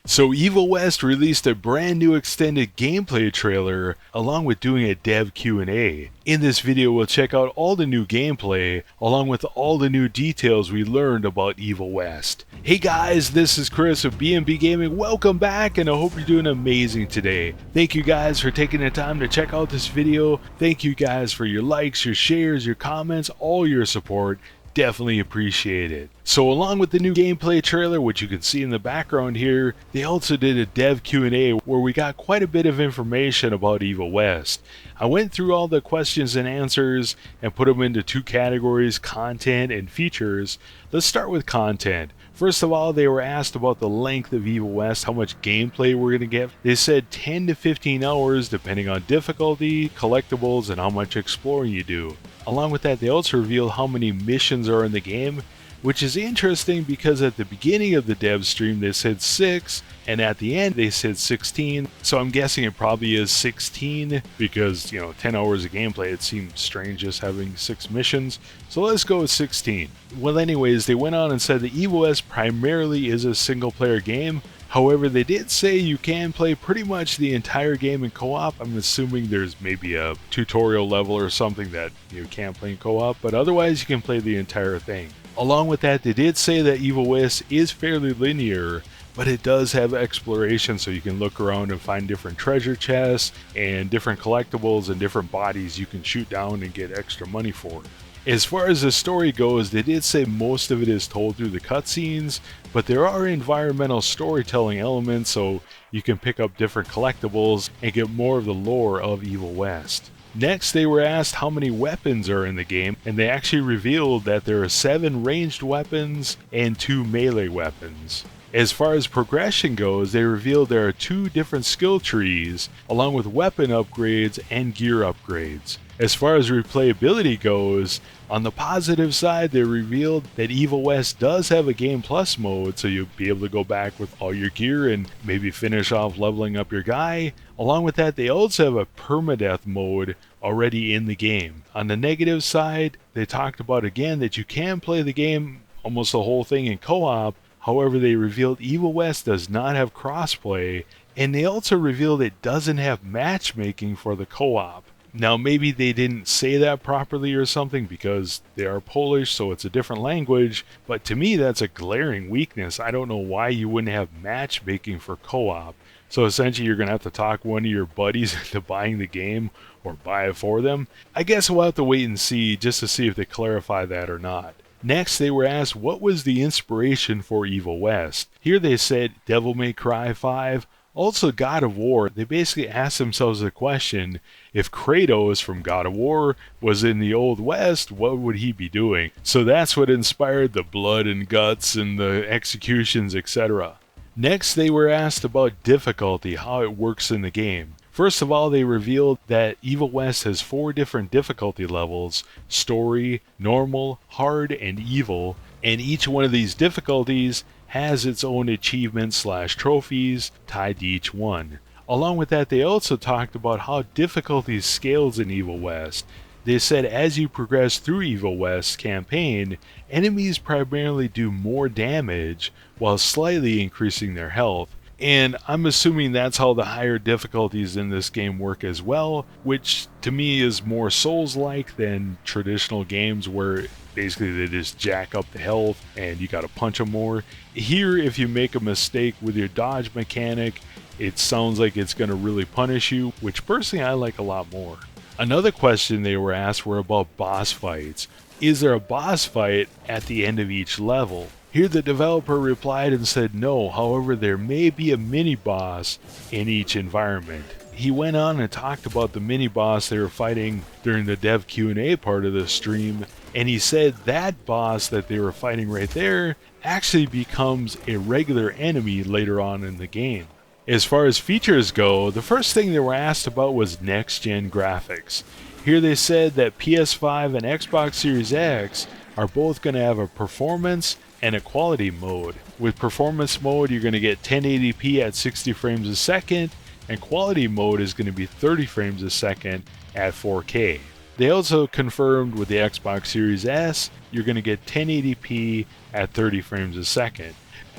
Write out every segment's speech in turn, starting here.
So Evil West released a brand new extended gameplay trailer along with doing a dev Q&A. In this video we'll check out all the new gameplay along with all the new details we learned about Evil West. Hey guys, this is Chris of BMB Gaming. Welcome back and I hope you're doing amazing today. Thank you guys for taking the time to check out this video. Thank you guys for your likes, your shares, your comments, all your support. Definitely appreciate it. So along with the new gameplay trailer, which you can see in the background here, they also did a dev Q&A where we got quite a bit of information about Evil West. I went through all the questions and answers and put them into two categories, content and features. Let's start with content. First of all, they were asked about the length of Evil West, how much gameplay we're going to get. They said 10 to 15 hours depending on difficulty, collectibles, and how much exploring you do. Along with that, they also revealed how many missions are in the game, which is interesting because at the beginning of the dev stream they said 6, and at the end they said 16. So I'm guessing it probably is 16 because, 10 hours of gameplay, it seems strange just having 6 missions. So let's go with 16. Well, anyways, they went on and said the Evil West primarily is a single player game. However, they did say you can play pretty much the entire game in co-op. I'm assuming there's maybe a tutorial level or something that you can't play in co-op, but otherwise you can play the entire thing. Along with that, they did say that Evil West is fairly linear, but it does have exploration, so you can look around and find different treasure chests and different collectibles and different bodies you can shoot down and get extra money for. As far as the story goes, they did say most of it is told through the cutscenes, but there are environmental storytelling elements, so you can pick up different collectibles and get more of the lore of Evil West. Next, they were asked how many weapons are in the game, and they actually revealed that there are 7 ranged weapons and 2 melee weapons. As far as progression goes, they revealed there are 2 different skill trees, along with weapon upgrades and gear upgrades. As far as replayability goes, on the positive side, they revealed that Evil West does have a Game Plus mode, so you'll be able to go back with all your gear and maybe finish off leveling up your guy. Along with that, they also have a permadeath mode already in the game. On the negative side, they talked about again that you can play the game, almost the whole thing, in co-op. However, they revealed Evil West does not have crossplay, and they also revealed it doesn't have matchmaking for the co-op. Now, maybe they didn't say that properly or something because they are Polish, so it's a different language, but to me that's a glaring weakness. I don't know why you wouldn't have matchmaking for co-op. So essentially you're going to have to talk one of your buddies into buying the game or buy it for them. I guess we'll have to wait and see just to see if they clarify that or not. Next, they were asked what was the inspiration for Evil West. Here they said Devil May Cry 5, also God of War. They basically asked themselves the question, if Kratos from God of War was in the Old West, what would he be doing? So that's what inspired the blood and guts and the executions, etc. Next, they were asked about difficulty, how it works in the game. First of all, they revealed that Evil West has 4 different difficulty levels: story, normal, hard, and evil, and each one of these difficulties has its own achievements/trophies tied to each one. Along with that, they also talked about how difficulty scales in Evil West. They said as you progress through Evil West's campaign, enemies primarily do more damage while slightly increasing their health. And I'm assuming that's how the higher difficulties in this game work as well, which to me is more Souls-like than traditional games where basically they just jack up the health and you gotta punch them more. Here, if you make a mistake with your dodge mechanic, it sounds like it's gonna really punish you, which personally I like a lot more. Another question they were asked were about boss fights. Is there a boss fight at the end of each level? Here the developer replied and said no, however there may be a mini-boss in each environment. He went on and talked about the mini-boss they were fighting during the dev Q&A part of the stream, and he said that boss that they were fighting right there actually becomes a regular enemy later on in the game. As far as features go, the first thing they were asked about was next-gen graphics. Here they said that PS5 and Xbox Series X are both going to have a performance and a quality mode. With performance mode, you're going to get 1080p at 60 frames a second, and quality mode is going to be 30 frames a second at 4K. They also confirmed with the Xbox Series S, you're going to get 1080p at 30 frames a second.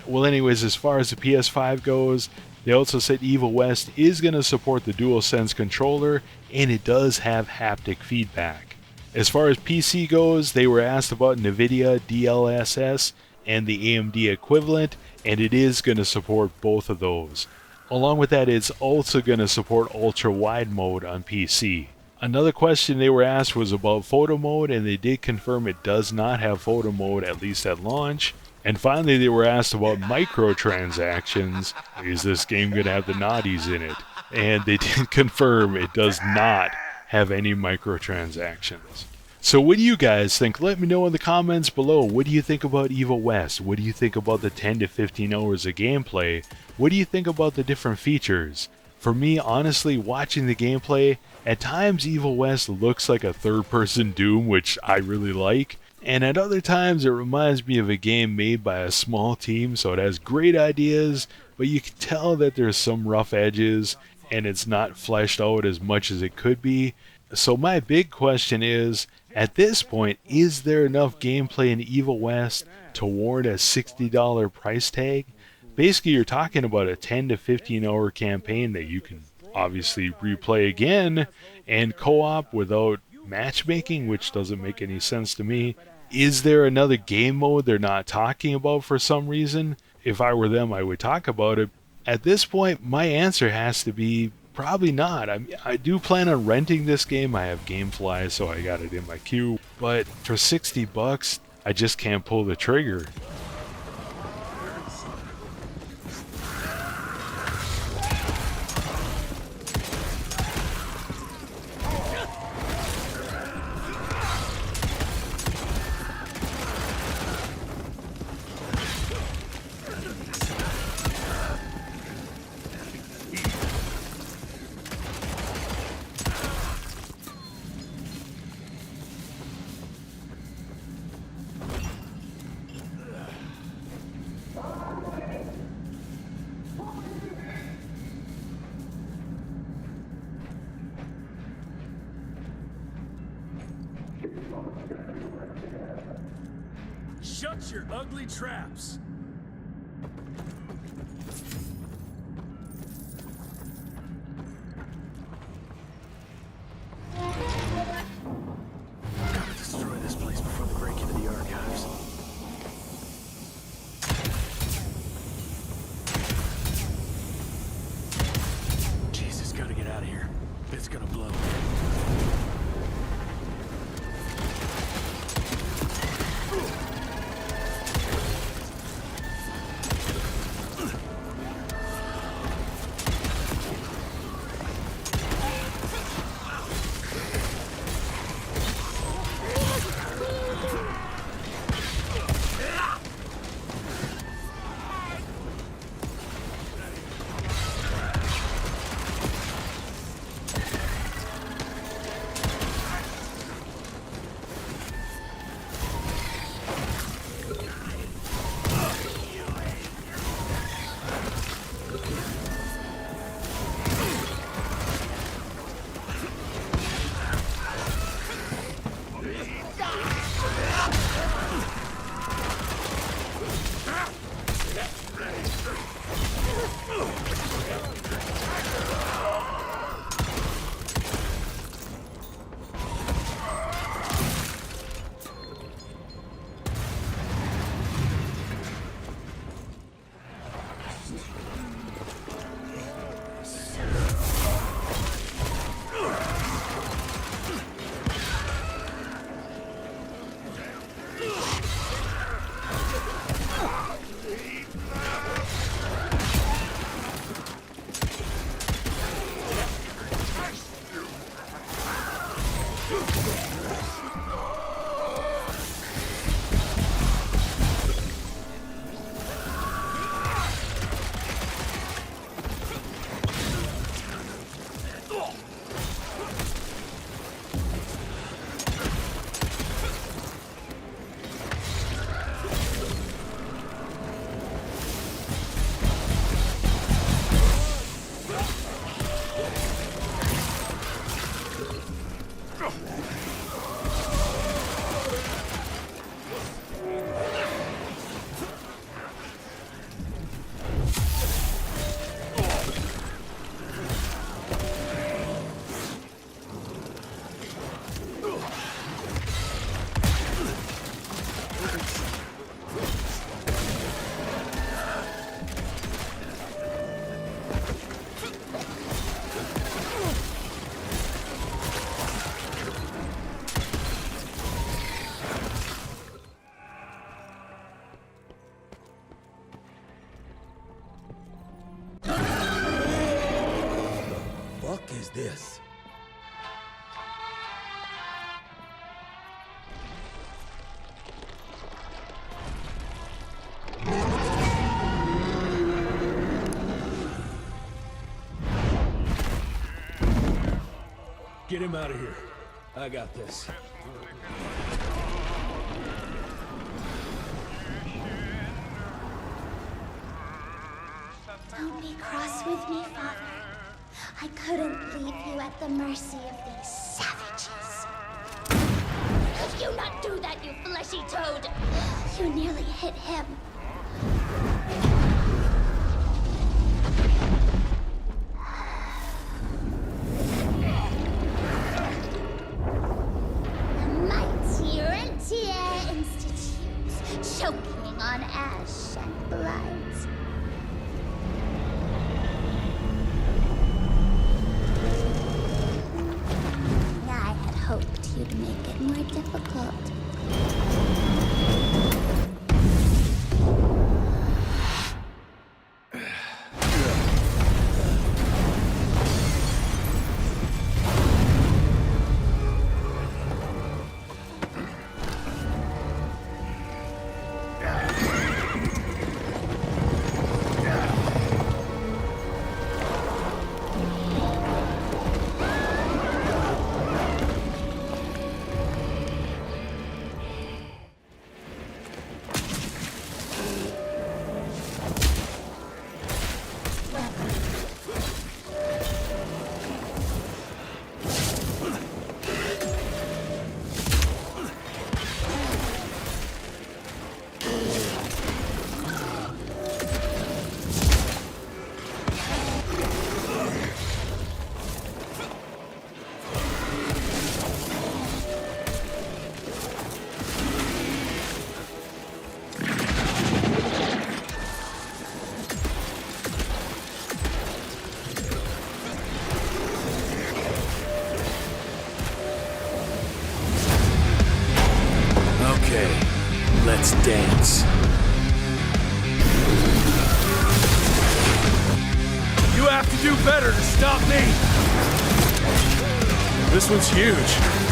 Well, anyways, as far as the PS5 goes, they also said Evil West is going to support the DualSense controller, and it does have haptic feedback. As far as PC goes, they were asked about NVIDIA DLSS and the AMD equivalent, and it is going to support both of those. Along with that, it's also going to support ultra-wide mode on PC. Another question they were asked was about photo mode, and they did confirm it does not have photo mode, at least at launch. And finally, they were asked about microtransactions. Is this game going to have the naughties in it? And they did confirm it does not have any microtransactions. So what do you guys think? Let me know in the comments below. What do you think about Evil West? What do you think about the 10 to 15 hours of gameplay? What do you think about the different features? For me, honestly, watching the gameplay, at times Evil West looks like a third-person Doom, which I really like. And at other times it reminds me of a game made by a small team, so it has great ideas, but you can tell that there's some rough edges, and it's not fleshed out as much as it could be. So my big question is, at this point, is there enough gameplay in Evil West to warrant a $60 price tag? Basically, you're talking about a 10 to 15 hour campaign that you can obviously replay again and co-op without matchmaking, which doesn't make any sense to me. Is there another game mode they're not talking about for some reason? If I were them, I would talk about it. At this point, my answer has to be probably not. I do plan on renting this game. I have GameFly, so I got it in my queue. But for $60, I just can't pull the trigger. Shut your ugly traps! Gotta destroy this place before they break into the archives. Jesus, gotta get out of here. It's gonna blow. Fuck is this? Get him out of here. I got this. Don't be cross with me, Father. I couldn't leave you at the mercy of these savages. Could you not do that, you fleshy toad? You nearly hit him. The mighty Rentier Institute, choking on ash and blood. I had hoped you'd make it more difficult. Okay, let's dance. You have to do better to stop me! This one's huge.